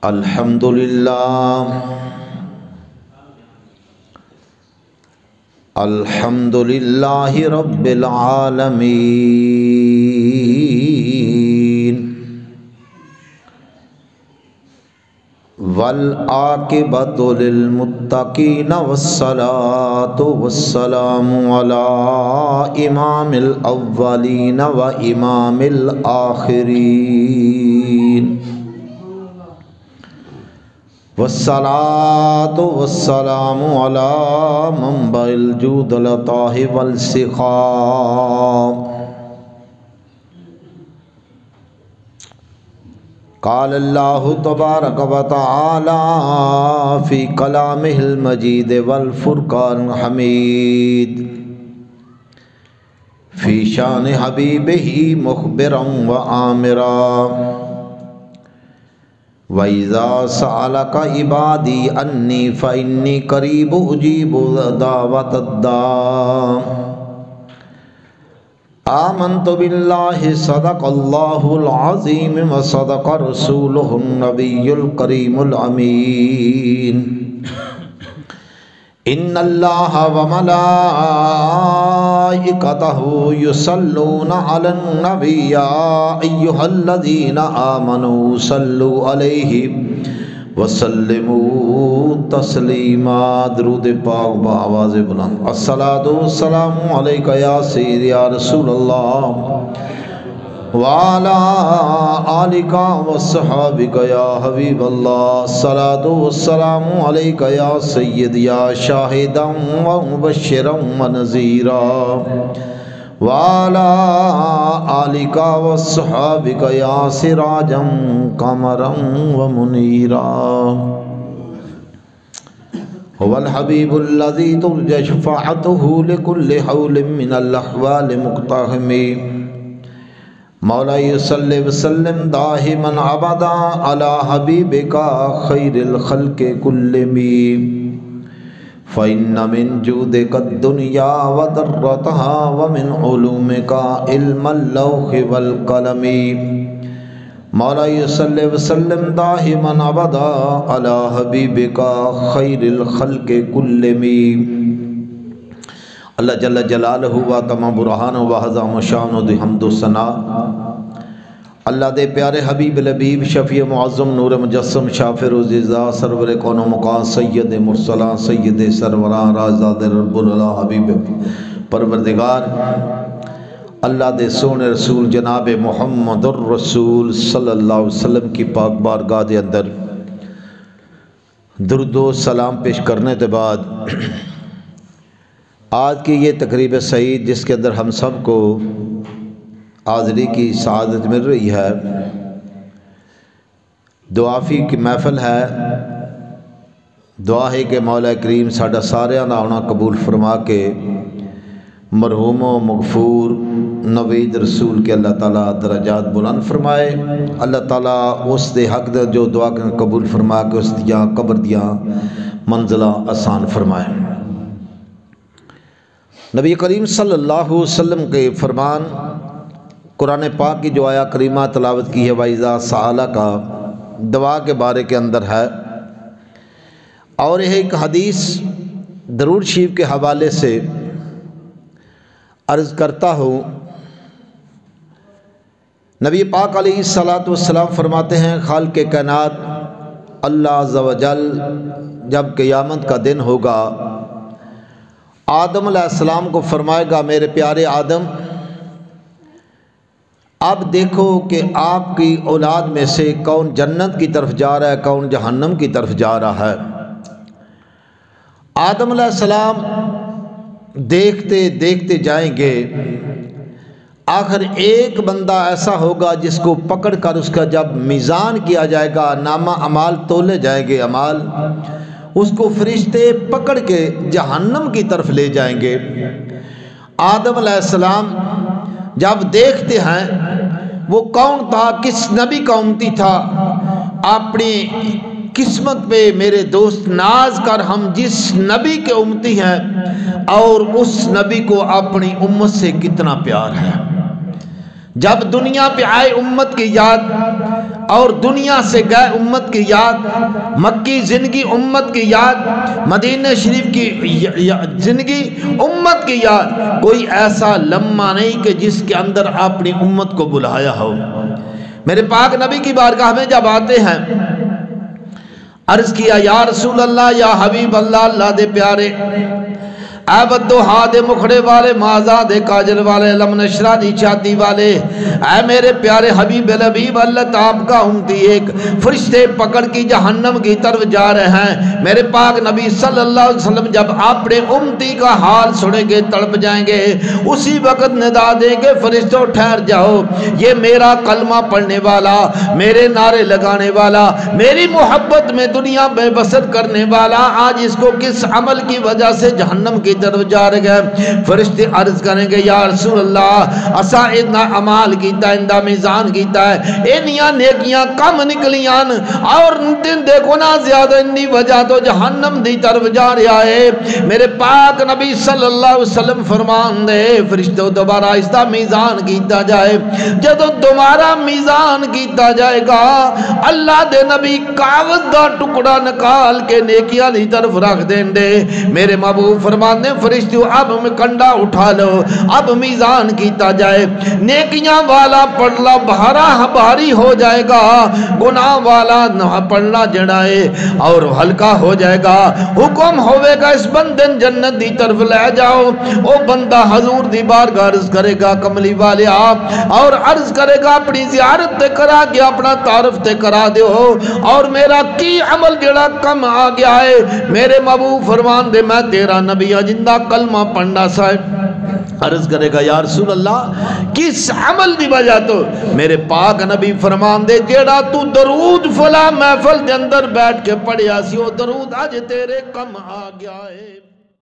الحمدللہ رب العالمین والعاقبۃ للمتقین والصلاۃ والسلام علی امام الاولین و امام الآخرین والصلاۃ والسلام علی منبع الجود العطاء والسخاء قال اللہ تبارک و تعالی فی کلامہ المجید والفرقان الحمید فی شان حبیبہ مخبرا و آمرا وَإِذَا سَأَلَكَ عِبَادِي أَنِّي فَإِنِّي قَرِيبٌ أُجِيبُ دَعْوَةَ الدَّاعِ آمنت باللہ صدق اللہ العظیم وصدق رسولہ النبی الکریم الامین ان اللہ وملائکتہ یصلون علی النبی یا ایہا الذین آمنوا صلوا علیہ وسلموا تسلیما۔ درود پاک بآواز بلند۔ الصلاۃ والسلام علیک یا سیدی یا رسول اللہ وعلی آلک وصحابک یا حبیب اللہ۔ الصلاۃ والسلام علیک یا سیدی یا شاہدا ومبشرا ونذیرا وعلی آلک وصحابک یا سراجا قمرا ومنیرا۔ هو الحبیب الذی ترجى شفاعته لكل حول من الاحوال مقتحم۔ مولا صلی وسلم دائما ابدا علی حبیبک خیر الخلق كلهم فإن من جودك الدنيا وضرتها ومن علومك علم اللوح والقلم۔ مولا صلی وسلم دائما ابدا علی حبیبک خیر الخلق كلهم۔ اللہ جل جلالہ و تمام برہان و عظم شان و حمد و ثنا اللہ دے پیارے حبیب لبیب شفیع معظم نور مجسم شافع روزیزا سرور کون و مقام سید مرسلان سید سروران رازداد رب اللہ حبیب پروردگار اللہ دے سونے رسول جناب محمد الرسول صلی اللہ علیہ وسلم کی پاک بارگاہ دے اندر درود و سلام پیش کرنے کے بعد آج کی یہ تقریب سعید جس کے اندر ہم سب کو حاضری کی سعادت مل رہی ہے، دعافی کی محفل ہے۔ دعا ہے کہ مولا کریم ساڈا ساریاں دا آنا قبول فرما کے مرحوم و مغفور نوید رسول کے اللہ تعالیٰ درجات بلند فرمائے۔ اللہ تعالیٰ اس دے حق دے جو دعا قبول فرما کے اس دیاں قبر دیاں منزلہ آسان فرمائے۔ نبی کریم صلی اللہ علیہ وسلم کے فرمان قرآن پاک کی جو آیا کریمہ تلاوت کی ہے وَإِذَا سَأَلَكَ دعا کے بارے کے اندر ہے، اور یہ ایک حدیث درود شریف کے حوالے سے عرض کرتا ہوں۔ نبی پاک علیہ السلام فرماتے ہیں خالق کائنات اللہ عز و جل جب قیامت کا دن ہوگا آدم علیہ السلام کو فرمائے گا میرے پیارے آدم اب دیکھو کہ آپ کی اولاد میں سے کون جنت کی طرف جا رہا ہے کون جہنم کی طرف جا رہا ہے۔ آدم علیہ السلام دیکھتے دیکھتے جائیں گے، آخر ایک بندہ ایسا ہوگا جس کو پکڑ کر اس کا جب میزان کیا جائے گا نامہ اعمال تولے جائیں گے اعمال، اس کو فرشتے پکڑ کے جہنم کی طرف لے جائیں گے۔ آدم علیہ السلام جب دیکھتے ہیں وہ کون تھا، کس نبی کا امتی تھا، اپنی قسمت پہ میرے دوست ناز کر ہم جس نبی کے امتی ہیں اور اس نبی کو اپنی امت سے کتنا پیار ہے۔ جب دنیا پہ آئے امت کی یاد اور دنیا سے گئے امت کی یاد، مکی زندگی امت کی یاد، مدینہ شریف کی زندگی امت کی یاد، کوئی ایسا لمحہ نہیں کہ جس کے اندر اپنی امت کو بلایا ہو۔ میرے پاک نبی کی بارگاہ میں جب آتے ہیں، عرض کیا یا رسول اللہ، یا حبیب اللہ، اللہ دے پیارے، اے بدوہا دے مکھڑے والے، مازا دے کاجل والے، لم نشرہ دی چھاتی والے، اے میرے پیارے حبیب الحبیب، اللہ آپ کا امتی ایک فرشتے پکڑ کی جہنم کی طرف جا رہے ہیں۔ میرے پاک نبی صلی اللہ علیہ وسلم جب اپنے امتی کا حال سنیں گے تڑپ جائیں گے، اسی وقت ندا دیں گے فرشتوں ٹھہر جاؤ، یہ میرا کلمہ پڑھنے والا، میرے نعرے لگانے والا، میری محبت میں دنیا بے بسر کرنے والا، آج اس کو کس عمل کی وجہ سے جہنم کی طرف جا رہے گئے؟ فرشتے عرض کریں گے یا رسول اللہ، اسا اتنا عمال کیتا ہے، اندہ میزان کیتا ہے، انیاں نیکیاں کم نکلیاں اور دن دیکھو نا زیادہ، انی وجہ تو جہنم دی طرف جا رہا ہے۔ میرے پاک نبی صلی اللہ علیہ وسلم فرمان دے فرشتوں دوبارہ اس میزان کیتا جائے، جدو دوبارہ میزان کیتا جائے گا، اللہ دے نبی کاغذ دا ٹکڑا نکال کے نیکیاں دی طرف رکھ دیں دے۔ میرے محبوب فرمان دے فرشتوں اب کنڈا اٹھا لو، اب میزان کیتا جائے، نیکیاں والا پڑھلا بھاری ہو جائے گا، گناہ والا پڑھلا جڑائے اور ہلکا ہو جائے گا۔ حکم ہوئے گا اس بندن جنت دی طرف لے جاؤ، او بندہ حضور دی بارگاہ عرض کرے گا کملی والے آپ، اور عرض کرے گا اپنی زیارت تے کرا کے اپنا تعارف تے کرا دے ہو، اور میرا کی عمل جڑا کم آ گیا ہے۔ میرے محبوب فرمان دے میں تیرا نبی جندہ کلمہ پڑھنا صاحب، عرض کرے گا یا رسول اللہ کس عمل دی وجہ تو؟ میرے پاک نبی فرمان دے جیڑا تو درود فلا محفل دے اندر بیٹھ کے پڑھیا سی، وہ درود آج تیرے کم آ گیا ہے۔